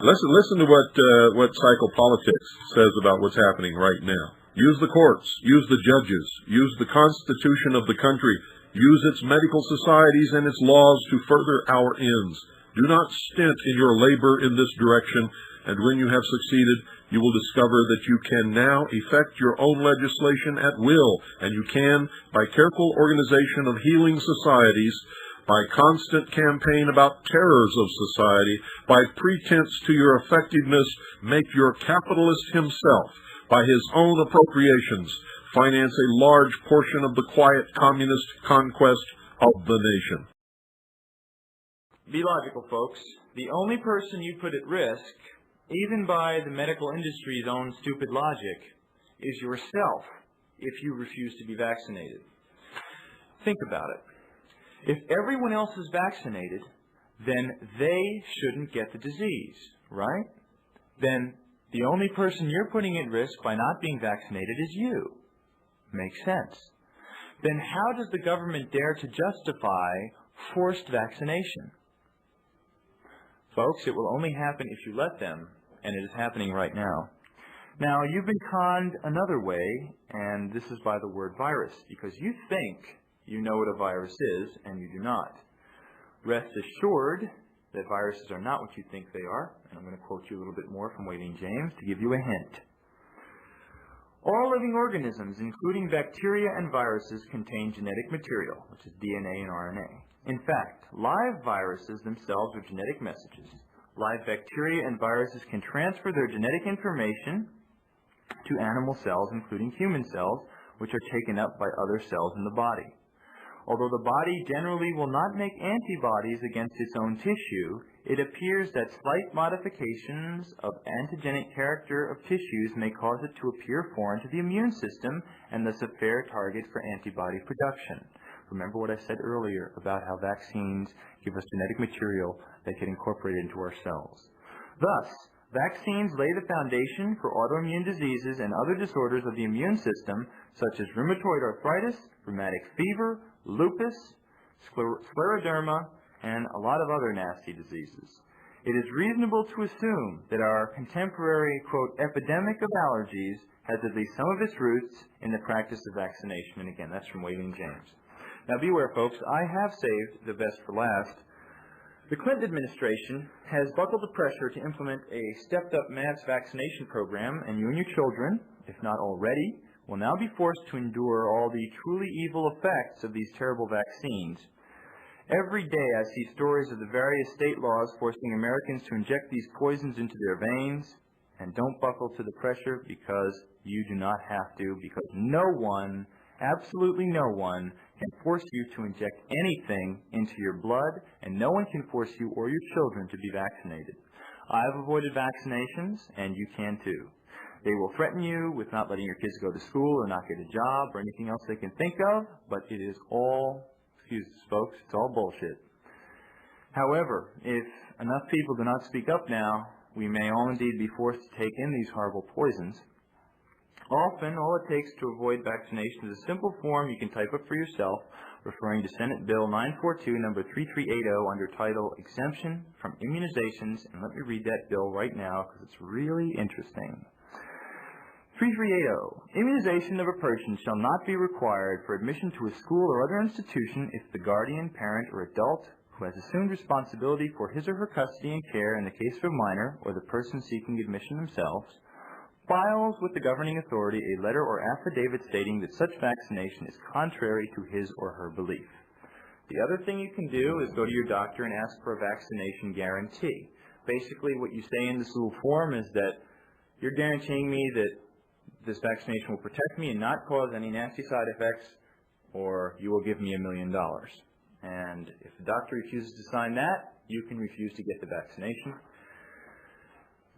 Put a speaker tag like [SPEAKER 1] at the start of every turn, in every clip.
[SPEAKER 1] Listen to what psychopolitics says about what's happening right now. Use the courts, use the judges, use the Constitution of the country, use its medical societies and its laws to further our ends. Do not stint in your labor in this direction, and when you have succeeded, you will discover that you can now effect your own legislation at will, and you can, by careful organization of healing societies, by constant campaign about terrors of society, by pretense to your effectiveness, make your capitalist himself, by his own appropriations, finance a large portion of the quiet communist conquest of the nation.
[SPEAKER 2] Be logical, folks. The only person you put at risk, even by the medical industry's own stupid logic, is yourself if you refuse to be vaccinated. Think about it. If everyone else is vaccinated, then they shouldn't get the disease, right? Then the only person you're putting at risk by not being vaccinated is you. Makes sense. Then how does the government dare to justify forced vaccination? Folks, it will only happen if you let them, and it is happening right now. Now, you've been conned another way, and this is by the word virus, because you think you know what a virus is, and you do not. Rest assured that viruses are not what you think they are, and I'm going to quote you a little bit more from Waiting James to give you a hint. All living organisms, including bacteria and viruses, contain genetic material, which is DNA and RNA. In fact, live viruses themselves are genetic messages. Live bacteria and viruses can transfer their genetic information to animal cells, including human cells, which are taken up by other cells in the body. Although the body generally will not make antibodies against its own tissue, it appears that slight modifications of antigenic character of tissues may cause it to appear foreign to the immune system and thus a fair target for antibody production. Remember what I said earlier about how vaccines give us genetic material that get incorporated into our cells. Thus, vaccines lay the foundation for autoimmune diseases and other disorders of the immune system, such as rheumatoid arthritis, rheumatic fever, lupus, scleroderma, and a lot of other nasty diseases. It is reasonable to assume that our contemporary, quote, epidemic of allergies has at least some of its roots in the practice of vaccination. And again, that's from Waiting James. Now beware, folks, I have saved the best for last. The Clinton administration has buckled the pressure to implement a stepped-up mass vaccination program, and you and your children, if not already, will now be forced to endure all the truly evil effects of these terrible vaccines. Every day I see stories of the various state laws forcing Americans to inject these poisons into their veins, and don't buckle to the pressure because you do not have to, because no one, absolutely no one, can force you to inject anything into your blood, and no one can force you or your children to be vaccinated. I've avoided vaccinations, and you can too. They will threaten you with not letting your kids go to school or not get a job or anything else they can think of, but it is all, excuse us folks, it's all bullshit. However, if enough people do not speak up now, we may all indeed be forced to take in these horrible poisons. Often, all it takes to avoid vaccination is a simple form you can type up for yourself, referring to Senate Bill 942, number 3380, under title Exemption from Immunizations. And let me read that bill right now because it's really interesting. 3380. Immunization of a person shall not be required for admission to a school or other institution if the guardian, parent, or adult who has assumed responsibility for his or her custody and care in the case of a minor or the person seeking admission themselves files with the governing authority a letter or affidavit stating that such vaccination is contrary to his or her belief. The other thing you can do is go to your doctor and ask for a vaccination guarantee. Basically, what you say in this little form is that you're guaranteeing me that this vaccination will protect me and not cause any nasty side effects, or you will give me $1 million. And if the doctor refuses to sign that, you can refuse to get the vaccination.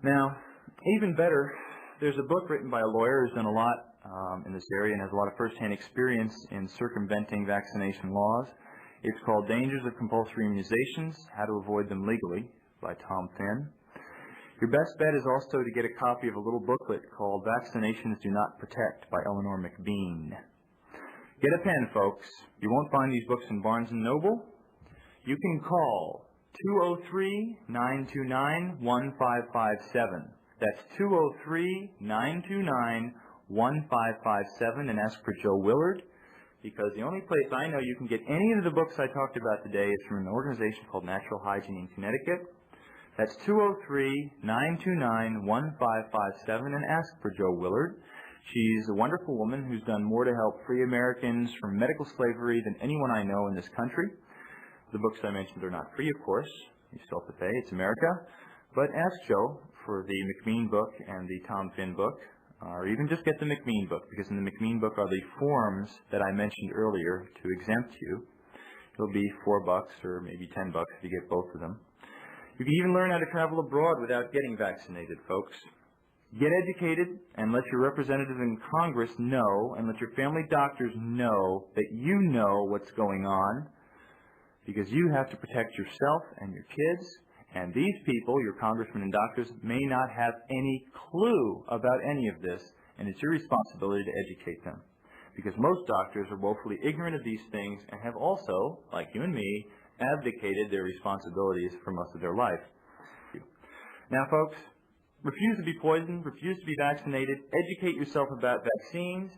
[SPEAKER 2] Now, even better, there's a book written by a lawyer who's done a lot in this area and has a lot of first-hand experience in circumventing vaccination laws. It's called Dangers of Compulsory Immunizations, How to Avoid Them Legally, by Tom Finn. Your best bet is also to get a copy of a little booklet called Vaccinations Do Not Protect by Eleanor McBean. Get a pen, folks. You won't find these books in Barnes & Noble. You can call 203-929-1557. That's 203-929-1557, and ask for Joe Willard, because the only place I know you can get any of the books I talked about today is from an organization called Natural Hygiene in Connecticut. That's 203-929-1557, and ask for Joe Willard. She's a wonderful woman who's done more to help free Americans from medical slavery than anyone I know in this country. The books I mentioned are not free, of course. You still have to pay. It's America. But ask Joe for the McMean book and the Tom Finn book, or even just get the McMean book, because in the McMean book are the forms that I mentioned earlier to exempt you. It'll be $4 or maybe $10 if you get both of them. You can even learn how to travel abroad without getting vaccinated, folks. Get educated and let your representative in Congress know, and let your family doctors know that you know what's going on, because you have to protect yourself and your kids, and these people, your congressmen and doctors, may not have any clue about any of this, and it's your responsibility to educate them, because most doctors are woefully ignorant of these things and have also, like you and me, abdicated their responsibilities for most of their life. Now, folks, refuse to be poisoned, refuse to be vaccinated, educate yourself about vaccines,